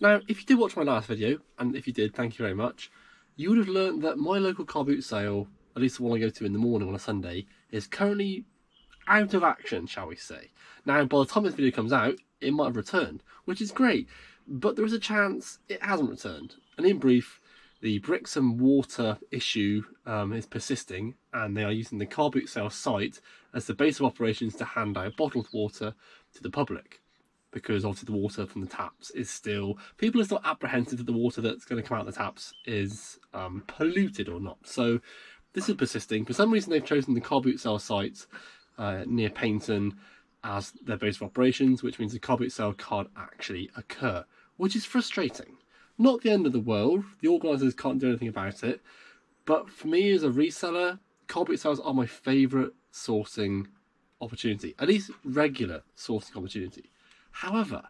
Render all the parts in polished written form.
Now, if you did watch my last video, and if you did, thank you very much, you would have learned that my local car boot sale, at least the one I go to in the morning on a Sunday, is currently out of action, shall we say. Now, by the time this video comes out, it might have returned, which is great, but there is a chance it hasn't returned. And in brief, the bricks and mortar issue is persisting, and they are using the car boot sale site as the base of operations to hand out bottled water to the public. Because obviously the water from the taps is still... people are still apprehensive that the water that's going to come out of the taps is polluted or not. So this is persisting. For some reason they've chosen the car boot sale site near Paignton as their base of operations, which means the car boot sale can't actually occur, which is frustrating. Not the end of the world. The organisers can't do anything about it. But for me as a reseller, car boot sales are my favourite sourcing opportunity. At least regular sourcing opportunity. However,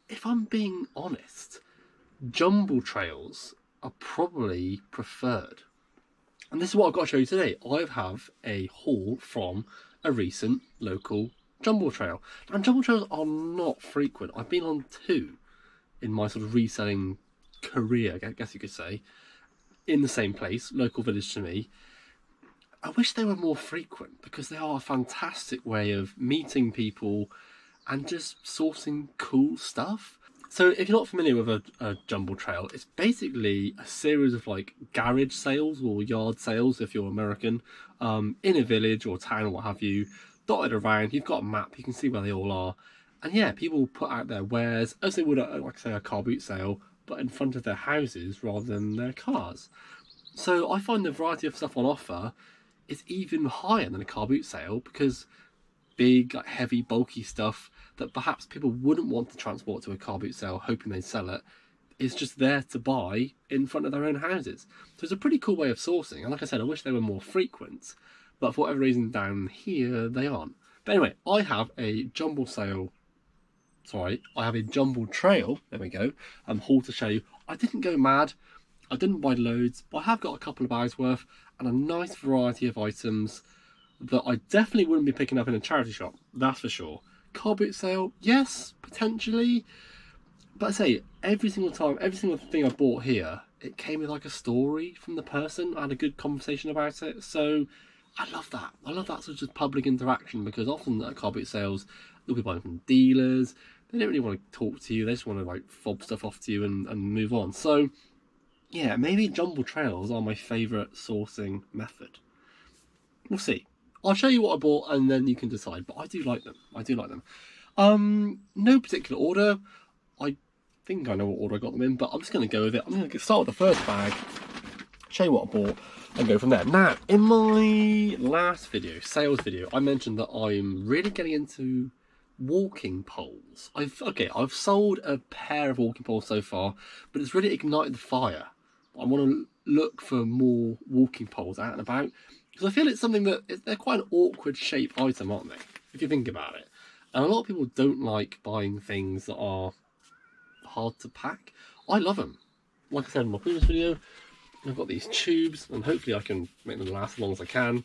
if I'm being honest, jumble trails are probably preferred. And this is what I've got to show you today. I have a haul from a recent local jumble trail. Now, jumble trails are not frequent. I've been on 2 in my sort of reselling career, I guess you could say, in the same place, local village to me. I wish they were more frequent because they are a fantastic way of meeting people and just sourcing cool stuff. So if you're not familiar with a jumble trail, it's basically a series of like garage sales or yard sales, if you're American, in a village or town or what have you, dotted around. You've got a map, you can see where they all are. And yeah, people put out their wares, as they would at, like say, a car boot sale, but in front of their houses rather than their cars. So I find the variety of stuff on offer is even higher than a car boot sale, because big, like, heavy, bulky stuff that perhaps people wouldn't want to transport to a car boot sale hoping they'd sell it is just there to buy in front of their own houses. So it's a pretty cool way of sourcing, and like I said, I wish they were more frequent, but for whatever reason down here they aren't. But anyway, I have a jumble trail, there we go, haul to show you. I didn't go mad, I didn't buy loads, but I have got a couple of bags worth and a nice variety of items that I definitely wouldn't be picking up in a charity shop, that's for sure. Car boot sale, yes, potentially. But I say, every single time, every single thing I bought here, it came with like a story from the person. I had a good conversation about it. So I love that. I love that sort of public interaction, because often at car boot sales, they'll be buying from dealers. They don't really want to talk to you. They just want to like fob stuff off to you and move on. So yeah, maybe jumble trails are my favourite sourcing method. We'll see. I'll show you what I bought and then you can decide, but I do like them. I do like them. No particular order. I think I know what order I got them in, but I'm just going to go with it. I'm going to start with the first bag, show you what I bought, and go from there. Now, in my last video, sales video, I mentioned that I'm really getting into walking poles. I've sold a pair of walking poles so far, but it's really ignited the fire. I want to look for more walking poles out and about, because I feel it's something that they're quite an awkward shape item, aren't they, if you think about it. And a lot of people don't like buying things that are hard to pack. I love them. Like I said in my previous video, I've got these tubes, and hopefully I can make them last as long as I can.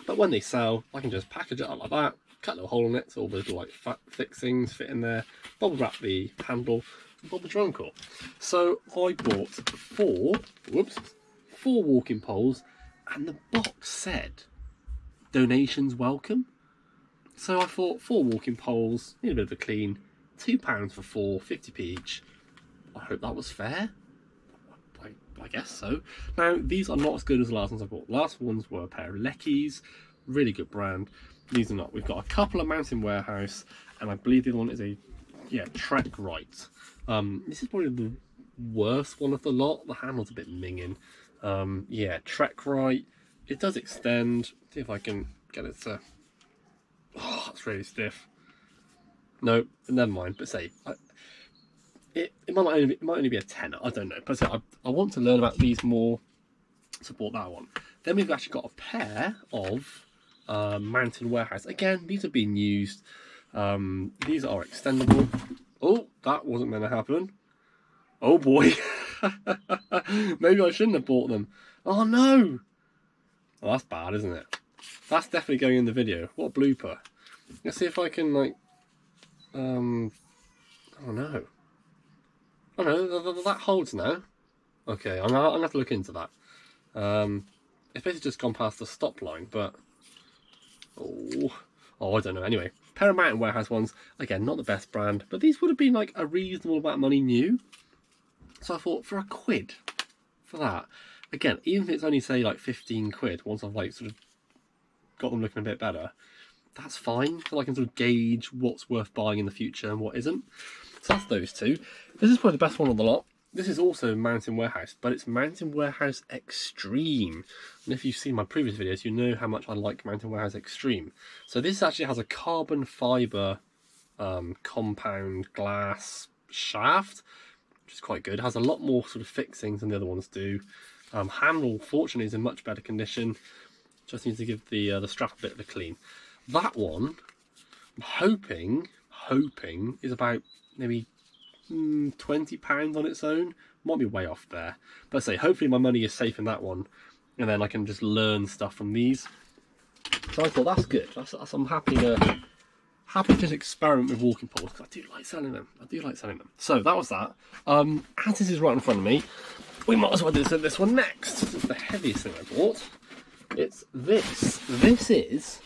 But when they sell, I can just package it up like that, cut a little hole in it so all the little like fixings fit in there, bubble wrap the handle, and bob the drum core. So I bought four walking poles, and the box said donations welcome. So I thought 4 walking poles, need a bit of a clean, £2 for 4, 50p each. I hope that was fair. I guess so. Now, these are not as good as the last ones I bought. The last ones were a pair of Leckies, really good brand. These are not. We've got a couple of Mountain Warehouse, and I believe the other one is a Trek Right. This is probably the worst one of the lot. The handle's a bit minging. Trek Right. It does extend. See if I can get it to... Oh, that's really stiff. No, never mind. But say, it might only be a tenner. I don't know. But say, I want to learn about these more. Support that one. Then we've actually got a pair of Mountain Warehouse. Again, these are being used. These are extendable. Oh, that wasn't meant to happen. Oh boy. Maybe I shouldn't have bought them. Oh no. Well, that's bad, isn't it? That's definitely going in the video. What a blooper. Let's see if I can, like, oh no. Oh no, that holds now. Okay, I'm gonna have to look into that. It's basically just gone past the stop line, but oh, I don't know. Anyway, pair of Mountain Warehouse ones. Again, not the best brand, but these would have been like a reasonable amount of money new. So I thought for a quid for that. Again, even if it's only say like 15 quid, once I've like sort of got them looking a bit better, that's fine. So I can sort of gauge what's worth buying in the future and what isn't. So that's those two. This is probably the best one on the lot. This is also Mountain Warehouse, but it's Mountain Warehouse Extreme. And if you've seen my previous videos, you know how much I like Mountain Warehouse Extreme. So this actually has a carbon fibre compound glass shaft, which is quite good. It has a lot more sort of fixings than the other ones do. Handle, fortunately, is in much better condition. Just needs to give the strap a bit of a clean. That one, I'm hoping is about maybe £20 on its own. Might be way off there, but I say hopefully my money is safe in that one, and then I can just learn stuff from these. So I thought that's good. I'm happy to just experiment with walking poles, because I do like selling them. So that was that. As this is right in front of me, we might as well do this one next. This is the heaviest thing I bought. It's this. This is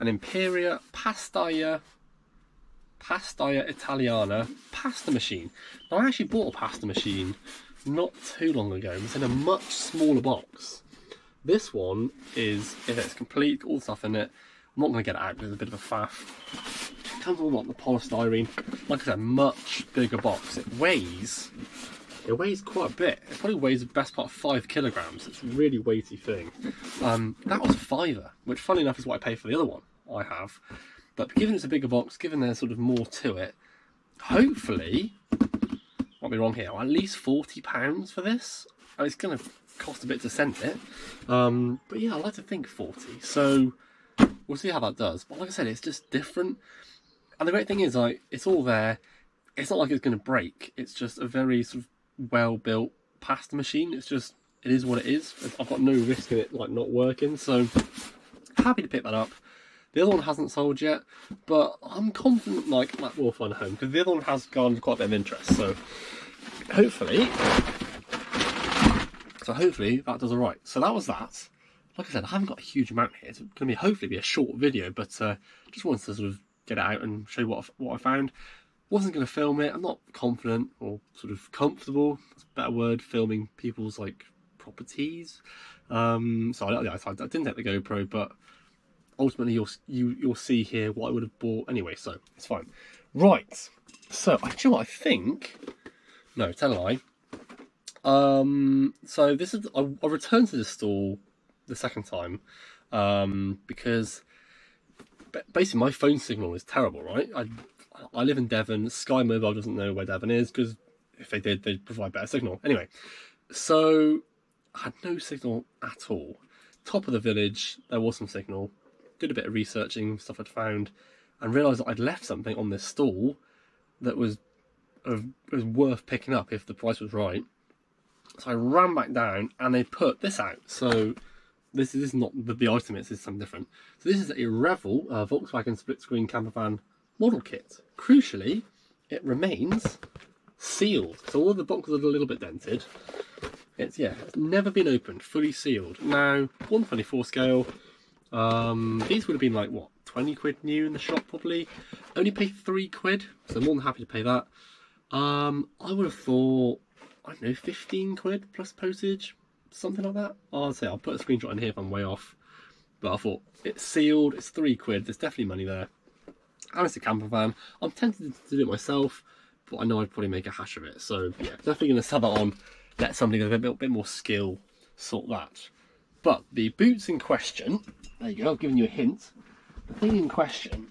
an Imperia Pastaya Italiana pasta machine. Now I actually bought a pasta machine not too long ago. It's in a much smaller box. This one is, if it's complete, all the stuff in it. I'm not going to get it out because it's a bit of a faff. It comes with the polystyrene. Like I said, much bigger box. It weighs quite a bit. It probably weighs the best part of 5 kilograms. It's a really weighty thing. That was £5, which funny enough is what I paid for the other one I have. But given it's a bigger box, given there's sort of more to it, hopefully, might be wrong here, at least £40 for this. And it's going to cost a bit to send it. But yeah, I like to think 40. So we'll see how that does. But like I said, it's just different. And the great thing is, like, it's all there. It's not like it's going to break. It's just a very sort of well-built pasta machine. It is what it is. I've got no risk in it like not working. So happy to pick that up. The other one hasn't sold yet, but I'm confident like that will find a home, because the other one has garnered quite a bit of interest. So hopefully that does alright. So that was that. Like I said, I haven't got a huge amount here. It's going to hopefully be a short video, but just wanted to sort of get it out and show you what I found. Wasn't going to film it. I'm not confident or sort of comfortable, that's a better word, filming people's like properties. So I didn't take the GoPro, but ultimately you'll see here what I would have bought anyway, so it's fine. Right, so actually what I think, no, tell a lie. So this is, I returned to this stall the second time, because basically my phone signal is terrible, right? I live in Devon. Sky Mobile doesn't know where Devon is, because if they did, they'd provide better signal. Anyway, so I had no signal at all. Top of the village, there was some signal. Did a bit of researching, stuff I'd found, and realised that I'd left something on this stall that was worth picking up if the price was right. So I ran back down, and they put this out. So this is not the item, it's something different. So this is a Revel Volkswagen split screen camper van model kit. Crucially, it remains sealed. So all the boxes are a little bit dented. It's never been opened, fully sealed. Now, 1/24 scale. These would have been like, what, 20 quid new in the shop probably. Only paid 3 quid, so I'm more than happy to pay that. I would have thought, I don't know, 15 quid plus postage, something like that. I'll put a screenshot in here if I'm way off. But I thought, it's sealed, it's 3 quid, there's definitely money there. And it's a camper van. I'm tempted to do it myself, but I know I'd probably make a hash of it. So yeah, definitely going to sell that on, let somebody with a bit more skill sort that. But the boots in question, there you go, I've given you a hint. The thing in question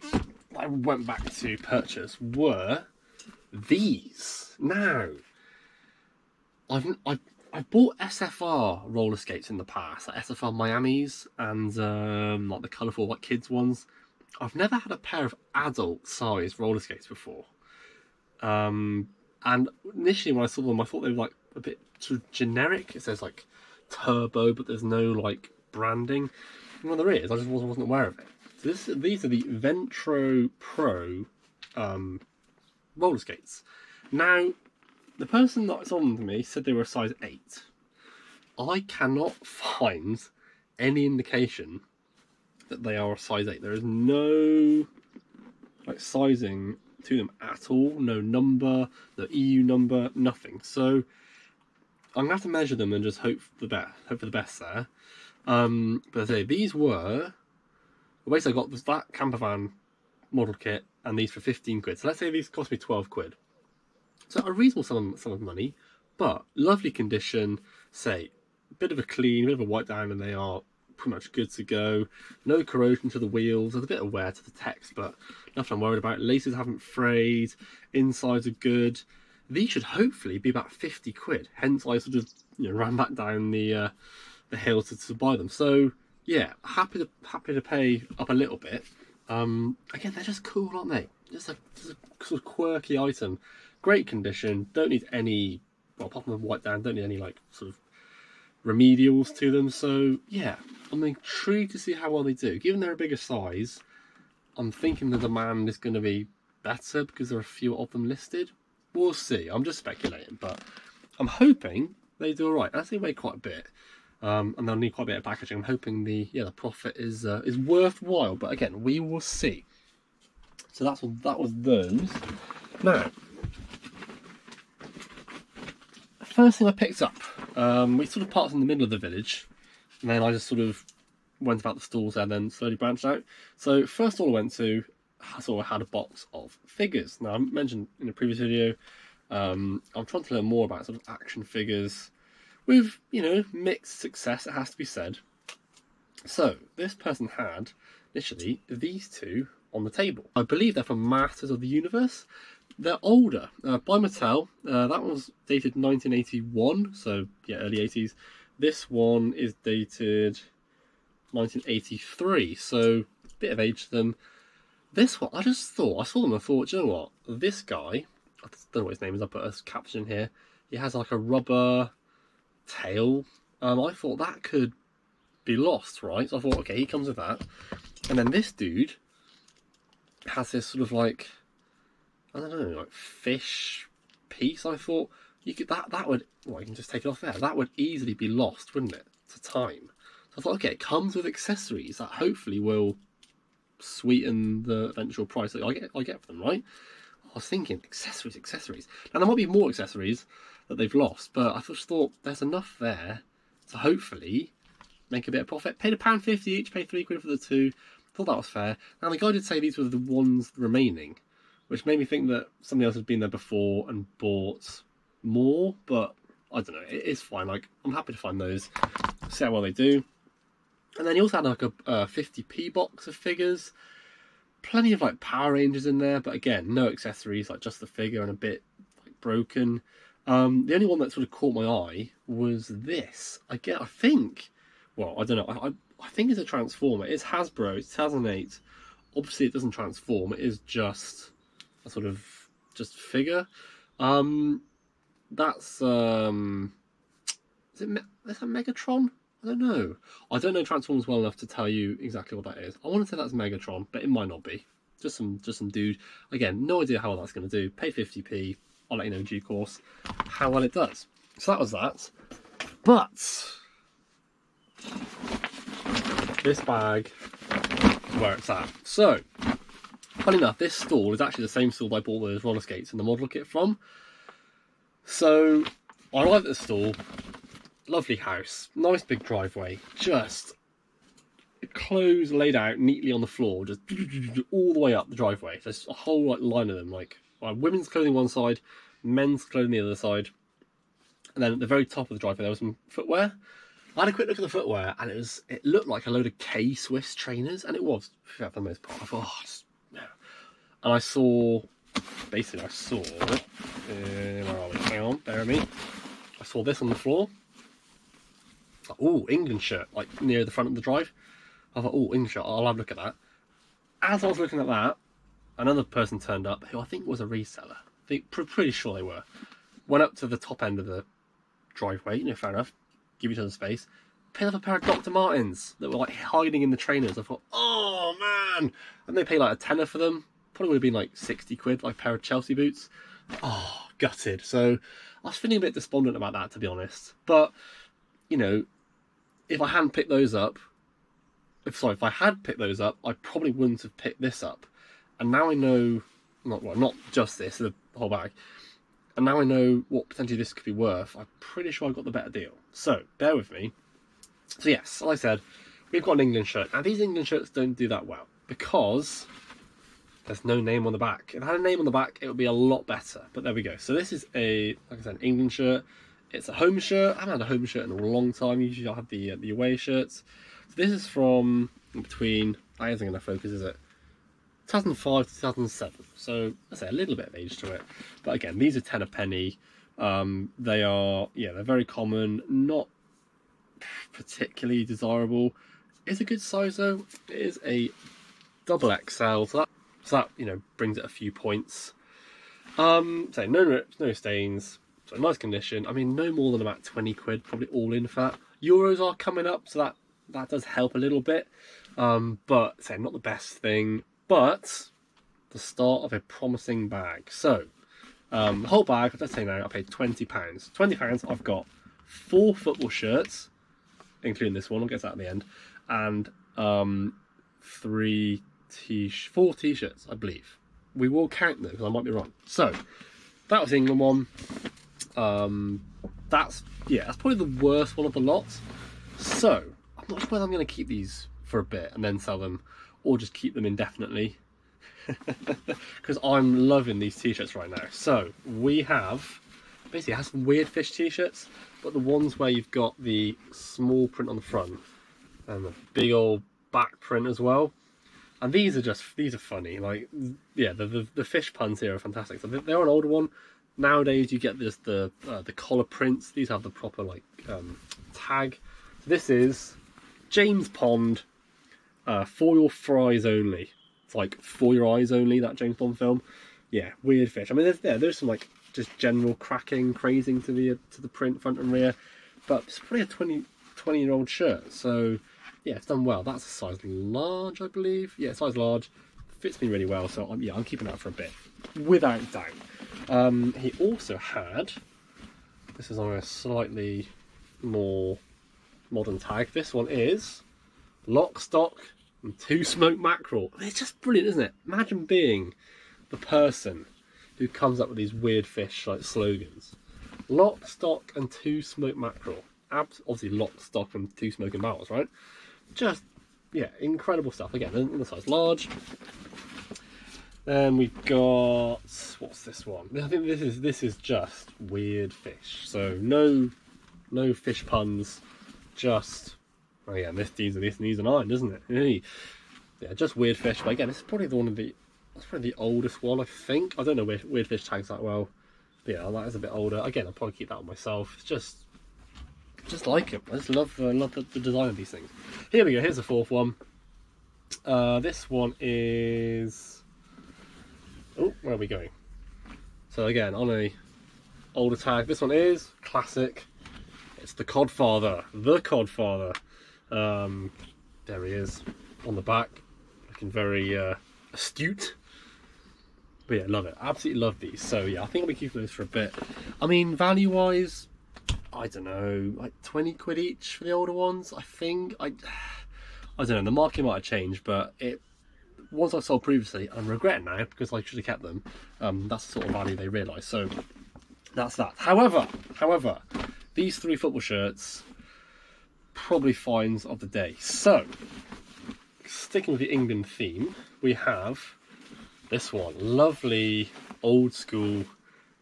that I went back to purchase were these. Now, I've bought SFR roller skates in the past, like SFR Miamis and like the colourful like kids ones. I've never had a pair of adult size roller skates before. And initially when I saw them, I thought they were like a bit sort of generic. It says like turbo, but there's no like branding. Well, there is. I just wasn't aware of it. So these are the Ventro Pro roller skates. Now, the person that sold them to me said they were a size 8. I cannot find any indication that they are a size 8. There is no like sizing to them at all. No number, no EU number, nothing. So I'm gonna have to measure them and just hope for the best. Hope for the best there. But I say these were basically I got that camper van model kit and these for 15 quid. So let's say these cost me 12 quid. So a reasonable sum of money, but lovely condition. Say a bit of a clean, a bit of a wipe down, and they are pretty much good to go. No corrosion to the wheels. There's a bit of wear to the text, but nothing I'm worried about. Laces haven't frayed. Insides are good. These should hopefully be about 50 quid. Hence, I sort of ran back down the hill to buy them. So yeah, happy to pay up a little bit. Again, they're just cool, aren't they? Just a sort of quirky item. Great condition. Don't need any, well, apart from the wipe down, don't need any like sort of remedials to them. So yeah, I'm intrigued to see how well they do. Given they're a bigger size, I'm thinking the demand is going to be better because there are a few of them listed. We'll see. I'm just speculating, but I'm hoping they do all right. As they weigh quite a bit, and they'll need quite a bit of packaging. I'm hoping the profit is worthwhile. But again, we will see. So that was those. Now, first thing I picked up, we sort of parked in the middle of the village, and then I just sort of went about the stalls and then slowly branched out. So first stall I went to, I sort of had a box of figures. Now I mentioned in a previous video, I'm trying to learn more about sort of action figures with, mixed success, it has to be said. So this person had initially these two on the table. I believe they're from Masters of the Universe. They're older, by Mattel. That one was dated 1981, so yeah, early 80s. This one is dated 1983, so a bit of age to them. This one, I saw them and thought, you know what, this guy, I don't know what his name is, I'll put a caption here. He has like a rubber tail. I thought that could be lost, right? So I thought, okay, he comes with that. And then this dude has this sort of like, I don't know, like fish piece. I thought you could that would, well, you can just take it off there. That would easily be lost, wouldn't it, to time? So I thought, okay, it comes with accessories that hopefully will sweeten the eventual price that I get for them, right? I was thinking accessories. Now there might be more accessories that they've lost, but I just thought there's enough there to hopefully make a bit of profit. Paid £1.50 each, paid 3 quid for the two. Thought that was fair. Now the guy did say these were the ones remaining, which made me think that somebody else had been there before and bought more, but I don't know, it's fine. Like, I'm happy to find those, see how well they do. And then he also had like a 50p box of figures. Plenty of like Power Rangers in there, but again, no accessories, like just the figure and a bit like broken. The only one that sort of caught my eye was this. I think, well, I don't know, I think it's a Transformer. It's Hasbro, it's 2008. Obviously it doesn't transform, it is just a sort of just figure. That's is that Megatron? I don't know. I don't know Transformers well enough to tell you exactly what that is. I want to say that's Megatron, but it might not be. Just some dude. Again, no idea how well that's going to do. Pay 50p. I'll let you know in due course how well it does. So that was that. But this bag is where it's at. So, funny enough, this stall is actually the same stall I bought those roller skates and the model kit from. So, I arrived at the stall. Lovely house, nice big driveway, just clothes laid out neatly on the floor, just all the way up the driveway. There's a whole line of them, like women's clothing one side, men's clothing the other side, and then at the very top of the driveway there was some footwear. I had a quick look at the footwear, and it looked like a load of K-Swiss trainers, and it was for the most part. I thought, oh, and I saw, where are we? Hang on, bear with me. I saw this on the floor. Oh, England shirt, like near the front of the drive. I thought, oh, England shirt, I'll have a look at that. As I was looking at that, another person turned up who I think was a reseller. I think, pretty sure they were. Went up to the top end of the driveway, fair enough, give each other space. Picked up a pair of Dr. Martens that were like hiding in the trainers. I thought, oh man! And they paid like a tenner for them. Probably would have been like 60 quid, like a pair of Chelsea boots. Oh, gutted. So I was feeling a bit despondent about that, to be honest. But, you know, if I hadn't picked those up, if I had picked those up, I probably wouldn't have picked this up. And now I know, not just this, the whole bag. And now I know what potentially this could be worth. I'm pretty sure I got the better deal. So, bear with me. So yes, like I said, we've got an England shirt. Now these England shirts don't do that well because there's no name on the back. If it had a name on the back, it would be a lot better. But there we go. So this is like I said, an England shirt. It's a home shirt. I haven't had a home shirt in a long time. Usually I'll have the away shirts. So this is from between, I isn't going to focus, is it? 2005 to 2007. So let's say a little bit of age to it. But again, these are 10 a penny. They are, yeah, they're very common, not particularly desirable. It's a good size though. It is a double XL, so that you know, brings it a few points. So no rips, no stains, so nice condition. I mean, no more than about 20 quid, probably all in for that. Euros are coming up, so that does help a little bit. But say not the best thing, but the start of a promising bag. So the whole bag, let's say now, I paid £20. £20, I've got 4 football shirts, including this one, I'll get to that at the end, and 4 t-shirts, I believe. We will count them because I might be wrong. So that was the England one. That's probably the worst one of the lot. So I'm not sure whether I'm going to keep these for a bit and then sell them, or just keep them indefinitely, because I'm loving these t-shirts right now. So we have basically, it has some weird fish t-shirts, but the ones where you've got the small print on the front and the big old back print as well. And these are funny. Like, yeah, the fish puns here are fantastic. So they're an older one. Nowadays you get just the collar prints. These have the proper like tag. So this is James Pond, for your fries only. It's like for your eyes only, that James Bond film. Yeah, weird fish. I mean, there's some like just general cracking, crazing to the print front and rear, but it's probably a 20-year-old shirt. So yeah, it's done well. That's a size large, I believe. Yeah, size large. Fits me really well. So I'm keeping that for a bit, without doubt. He also had, this is on a slightly more modern tag. This one is Lock, Stock and 2 smoked mackerel. It's just brilliant, isn't it? Imagine being the person who comes up with these weird fish like slogans. Lock, Stock and 2 smoked mackerel. Obviously Lock, Stock and 2 smoking barrels, right? Just, yeah, incredible stuff. Again, in the size large. Then we've got, what's this one? I think this is just weird fish. So no fish puns, just, oh yeah, these are 9, isn't it? Yeah, just weird fish. But again, this is probably that's probably the oldest one, I think. I don't know weird fish tags that well. But yeah, that is a bit older. Again, I'll probably keep that on myself. It's just like it. I just love the design of these things. Here we go. Here's the 4th one. This one is, oh, where are we going? So again, on a older tag. This one is classic. It's the Codfather. The Codfather. There he is on the back, looking very astute. But yeah, love it. Absolutely love these. So yeah, I think I'll be keeping those for a bit. I mean, value wise, I don't know, like 20 quid each for the older ones, I think. I don't know, the market might have changed, but ones I sold previously, I'm regretting now because I should have kept them. That's the sort of value they realise. So that's that. However, these 3 football shirts, probably finds of the day. So, sticking with the England theme, we have this one. Lovely, old school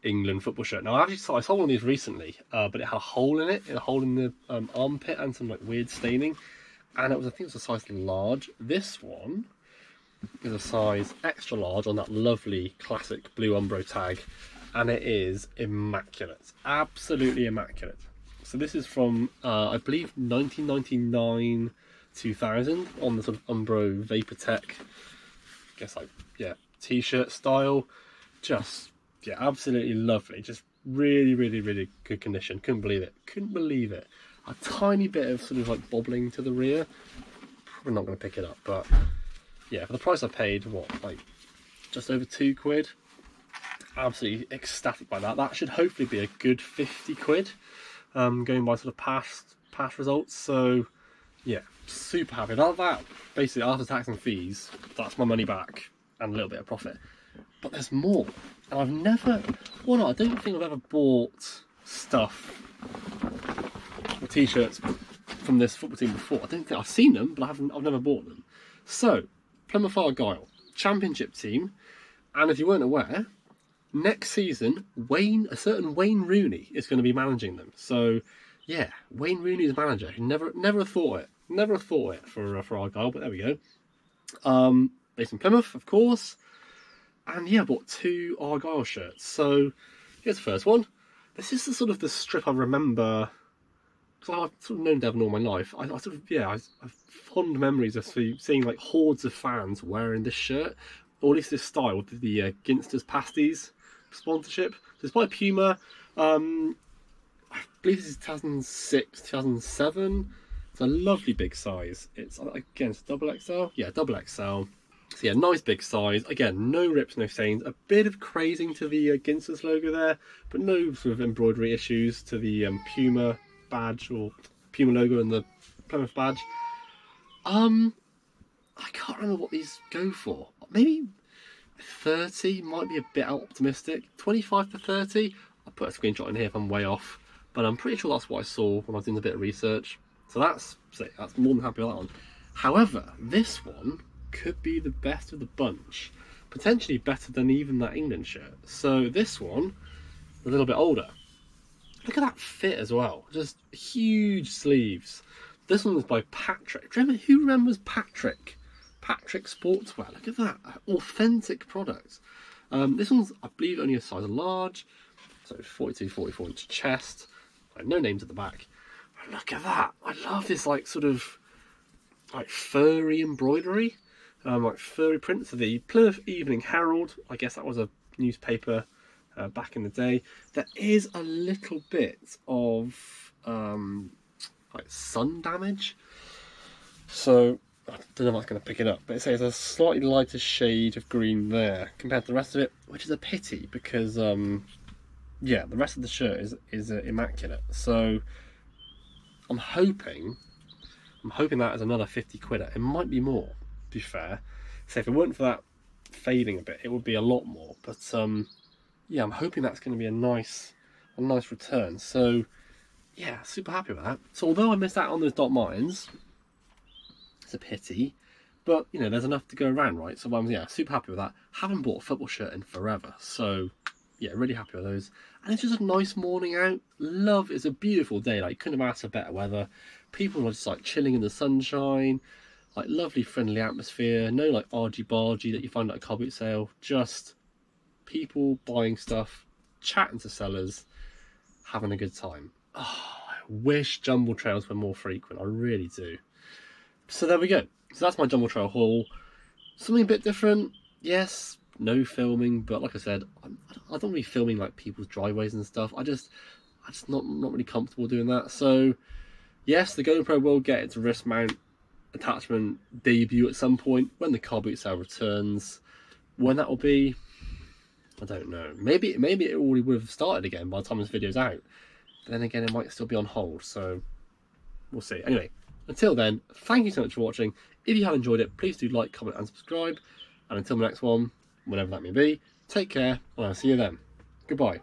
England football shirt. Now, I saw one of these recently, but it had a hole in it, a hole in the armpit and some like weird staining. And I think it was a size large. This one is a size extra large on that lovely classic blue Umbro tag. And it is immaculate. Absolutely immaculate. So this is from, I believe, 1999, 2000 on the sort of Umbro Vaportech, I guess, like, yeah, t-shirt style. Just, yeah, absolutely lovely. Just really, really, really good condition. Couldn't believe it. A tiny bit of sort of like bobbling to the rear. Probably not going to pick it up, but yeah, for the price I paid, what, like just over 2 quid? absolutely ecstatic by that. That should hopefully be a good 50 quid, going by sort of past results. So yeah, super happy. That basically, after tax and fees, that's my money back and a little bit of profit. But there's more, and I've never, well, no, I don't think I've ever bought stuff or t-shirts from this football team before. I don't think I've seen them, but I've never bought them. So Plymouth Argyle, Championship team, and if you weren't aware, next season a certain Wayne Rooney is going to be managing them. So yeah, Wayne Rooney is manager. Never have thought it. Never have thought it for Argyle, but there we go. Based in Plymouth, of course. And yeah, I bought 2 Argyle shirts. So here's the first one. This is the strip I remember, because I've sort of known Devon all my life. I've fond memories of seeing like hordes of fans wearing this shirt, or at least this style, with the Ginsters Pasties sponsorship. So it's by Puma. I believe this is 2006, 2007. It's a lovely big size. It's, again, it's double XL. Yeah, double XL. So yeah, nice big size. Again, no rips, no stains. A bit of crazing to the Ginsters logo there, but no sort of embroidery issues to the Puma badge, or Puma logo and the Plymouth badge. I can't remember what these go for. Maybe 30 might be a bit optimistic. 25 to 30. I'll put a screenshot in here if I'm way off, but I'm pretty sure that's what I saw when I was doing a bit of research. So that's more than happy with that one. However, this one could be the best of the bunch, potentially better than even that England shirt. So this one, a little bit older. Look at that fit as well, just huge sleeves. This one was by Patrick. Who remembers Patrick? Patrick Sportswear. Look at that, authentic product. This one's, I believe, only a size large, so 42, 44 inch chest. No names at the back. Look at that. I love this sort of furry embroidery, like furry print. So the Plymouth Evening Herald, I guess that was a newspaper back in the day. There is a little bit of sun damage. So I don't know if that's going to pick it up, but it says a slightly lighter shade of green there compared to the rest of it, which is a pity because yeah, the rest of the shirt is immaculate. So I'm hoping that is another 50 quid. It might be more, to be fair. So if it weren't for that fading a bit, it would be a lot more. But yeah, I'm hoping that's going to be a nice return. So yeah, super happy with that. So although I missed out on those dot mines, it's a pity, but you know, there's enough to go around, right? So I'm super happy with that. Haven't bought a football shirt in forever, so yeah, really happy with those. And it's just a nice morning out. It's a beautiful day. Like, couldn't have asked for better weather. People are just chilling in the sunshine, lovely friendly atmosphere. No argy-bargy that you find at a car boot sale. Just people buying stuff, chatting to sellers, having a good time. Oh, I wish Jumble trails were more frequent. I really do. So there we go. So that's my Jumble trail haul. Something a bit different, yes. No filming, but like I said, I don't really filming people's driveways and stuff. I'm just not really comfortable doing that. So yes, the GoPro will get its wrist mount attachment debut at some point when the car boot sale returns. When that will be, I don't know. Maybe it already would have started again by the time this video's out. But then again, it might still be on hold. So we'll see. Anyway, until then, thank you so much for watching. If you have enjoyed it, please do like, comment, and subscribe. And until the next one, whenever that may be, take care, and I'll see you then. Goodbye.